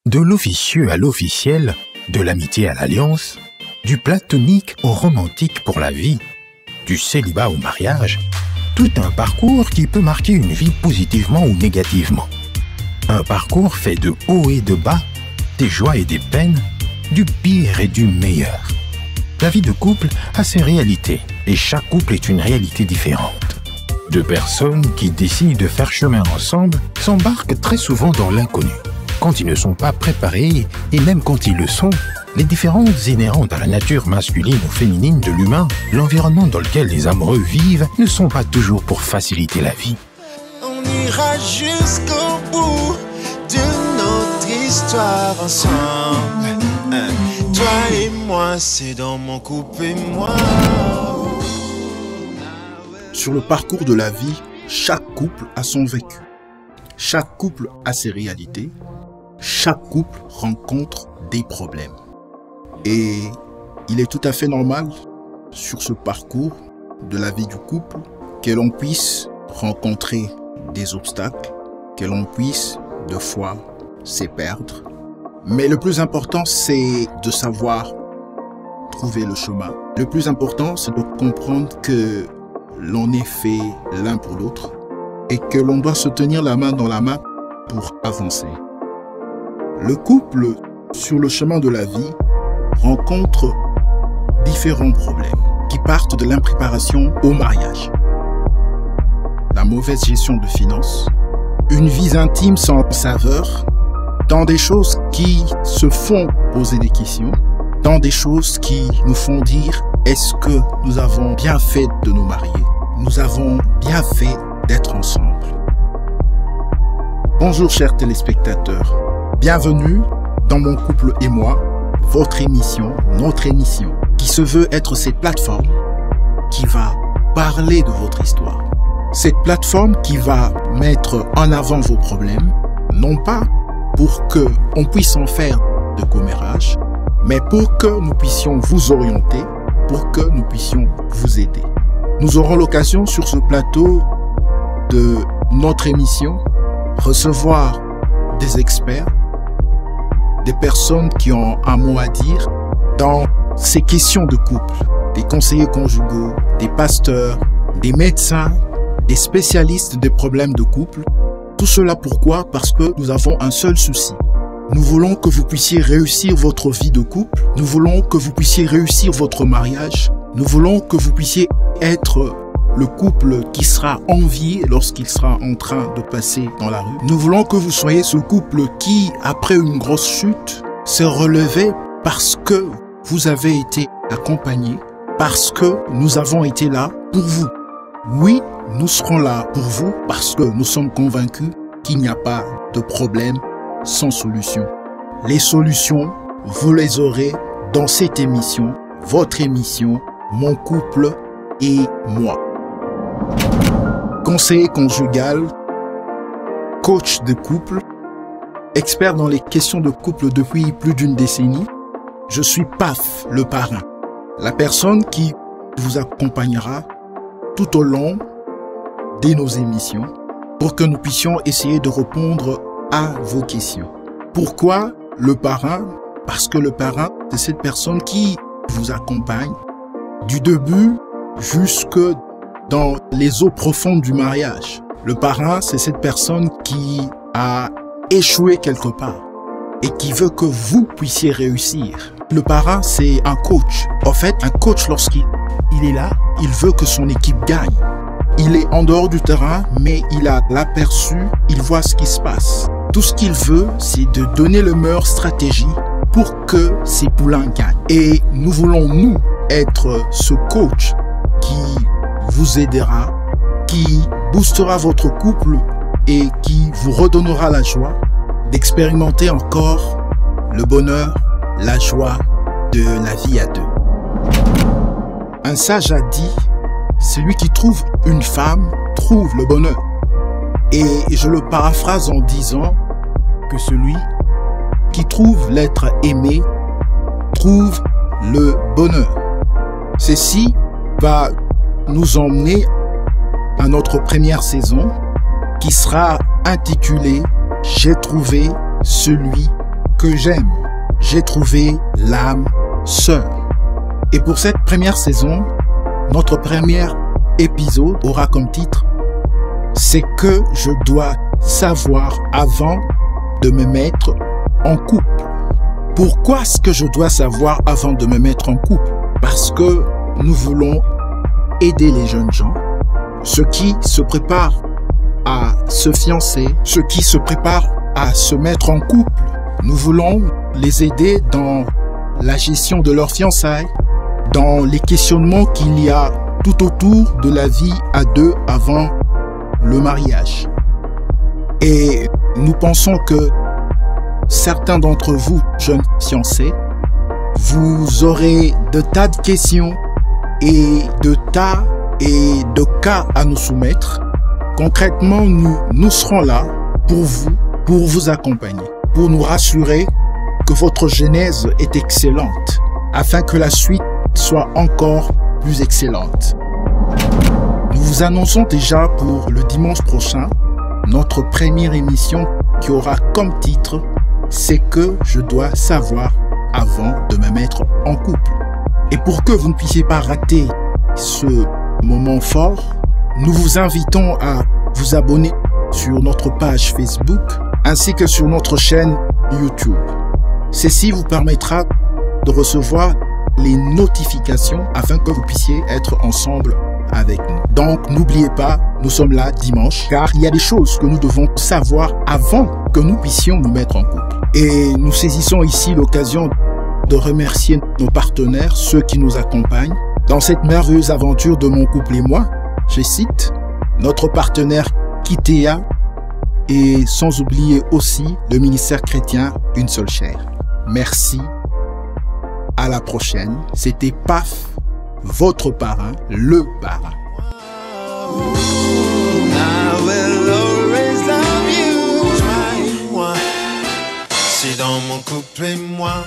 De l'officieux à l'officiel, de l'amitié à l'alliance, du platonique au romantique pour la vie, du célibat au mariage, tout un parcours qui peut marquer une vie positivement ou négativement. Un parcours fait de hauts et de bas, des joies et des peines, du pire et du meilleur. La vie de couple a ses réalités, et chaque couple est une réalité différente. Deux personnes qui décident de faire chemin ensemble s'embarquent très souvent dans l'inconnu. Quand ils ne sont pas préparés, et même quand ils le sont, les différences inhérentes à la nature masculine ou féminine de l'humain, l'environnement dans lequel les amoureux vivent, ne sont pas toujours pour faciliter la vie. On ira jusqu'au bout de notre histoire ensemble. Toi et moi, c'est dans mon couple et moi. Sur le parcours de la vie, chaque couple a son vécu. Chaque couple a ses réalités. Chaque couple rencontre des problèmes. Et il est tout à fait normal, sur ce parcours de la vie du couple, que l'on puisse rencontrer des obstacles, que l'on puisse, de fois, se perdre. Mais le plus important, c'est de savoir trouver le chemin. Le plus important, c'est de comprendre que l'on est fait l'un pour l'autre et que l'on doit se tenir la main dans la main pour avancer. Le couple, sur le chemin de la vie, rencontre différents problèmes qui partent de l'impréparation au mariage. La mauvaise gestion de finances, une vie intime sans saveur, dans des choses qui se font poser des questions, dans des choses qui nous font dire est-ce que nous avons bien fait de nous marier? Nous avons bien fait d'être ensemble. Bonjour chers téléspectateurs, bienvenue dans Mon couple et moi, votre émission, notre émission, qui se veut être cette plateforme qui va parler de votre histoire. Cette plateforme qui va mettre en avant vos problèmes, non pas pour qu'on puisse en faire de commérage, mais pour que nous puissions vous orienter, pour que nous puissions vous aider. Nous aurons l'occasion sur ce plateau de notre émission recevoir des experts, des personnes qui ont un mot à dire dans ces questions de couple, des conseillers conjugaux, des pasteurs, des médecins, des spécialistes des problèmes de couple. Tout cela pourquoi? Parce que nous avons un seul souci. Nous voulons que vous puissiez réussir votre vie de couple. Nous voulons que vous puissiez réussir votre mariage. Nous voulons que vous puissiez être le couple qui sera envié lorsqu'il sera en train de passer dans la rue. Nous voulons que vous soyez ce couple qui, après une grosse chute, s'est relevé parce que vous avez été accompagné, parce que nous avons été là pour vous. Oui, nous serons là pour vous parce que nous sommes convaincus qu'il n'y a pas de problème sans solution. Les solutions, vous les aurez dans cette émission, votre émission, Mon couple et moi. Conseiller conjugal, coach de couple, expert dans les questions de couple depuis plus d'une décennie, je suis PAF, le parrain, la personne qui vous accompagnera tout au long de nos émissions pour que nous puissions essayer de répondre à vos questions. Pourquoi le parrain? Parce que le parrain, c'est cette personne qui vous accompagne du début jusque dans les eaux profondes du mariage. Le parrain, c'est cette personne qui a échoué quelque part et qui veut que vous puissiez réussir. Le parrain, c'est un coach. En fait, un coach, lorsqu'il est là, il veut que son équipe gagne. Il est en dehors du terrain, mais il a l'aperçu, il voit ce qui se passe. Tout ce qu'il veut, c'est de donner le meilleure stratégie pour que ses poulains gagnent. Et nous voulons, nous, être ce coach qui vous aidera, qui boostera votre couple et qui vous redonnera la joie d'expérimenter encore le bonheur, la joie de la vie à deux. Un sage a dit, celui qui trouve une femme trouve le bonheur. Et je le paraphrase en disant que celui qui trouve l'être aimé trouve le bonheur. Ceci va nous emmener à notre première saison qui sera intitulée « J'ai trouvé celui que j'aime. J'ai trouvé l'âme sœur. Et pour cette première saison, notre premier épisode aura comme titre « C'est que je dois savoir avant de me mettre en couple ». Pourquoi est-ce que je dois savoir avant de me mettre en couple? Parce que nous voulons aider les jeunes gens, ceux qui se préparent à se fiancer, ceux qui se préparent à se mettre en couple. Nous voulons les aider dans la gestion de leur fiançailles, dans les questionnements qu'il y a tout autour de la vie à deux avant le mariage. Et nous pensons que certains d'entre vous, jeunes fiancés, vous aurez de tas de questions et de tas et de cas à nous soumettre. Concrètement, nous serons là pour vous accompagner, pour nous rassurer que votre genèse est excellente, afin que la suite soit encore plus excellente. Nous vous annonçons déjà pour le dimanche prochain notre première émission qui aura comme titre « C'est que je dois savoir avant de me mettre en couple ». Et pour que vous ne puissiez pas rater ce moment fort, nous vous invitons à vous abonner sur notre page Facebook ainsi que sur notre chaîne YouTube. Ceci vous permettra de recevoir les notifications afin que vous puissiez être ensemble avec nous. Donc n'oubliez pas, nous sommes là dimanche car il y a des choses que nous devons savoir avant que nous puissions nous mettre en couple. Et nous saisissons ici l'occasion de remercier nos partenaires, ceux qui nous accompagnent dans cette merveilleuse aventure de mon couple et moi. Je cite notre partenaire Kitea et sans oublier aussi le ministère chrétien Une Seule Chair. Merci. À la prochaine. C'était PAF, votre parrain, le parrain. I will always love you. Toi et moi, c'est dans mon couple et moi.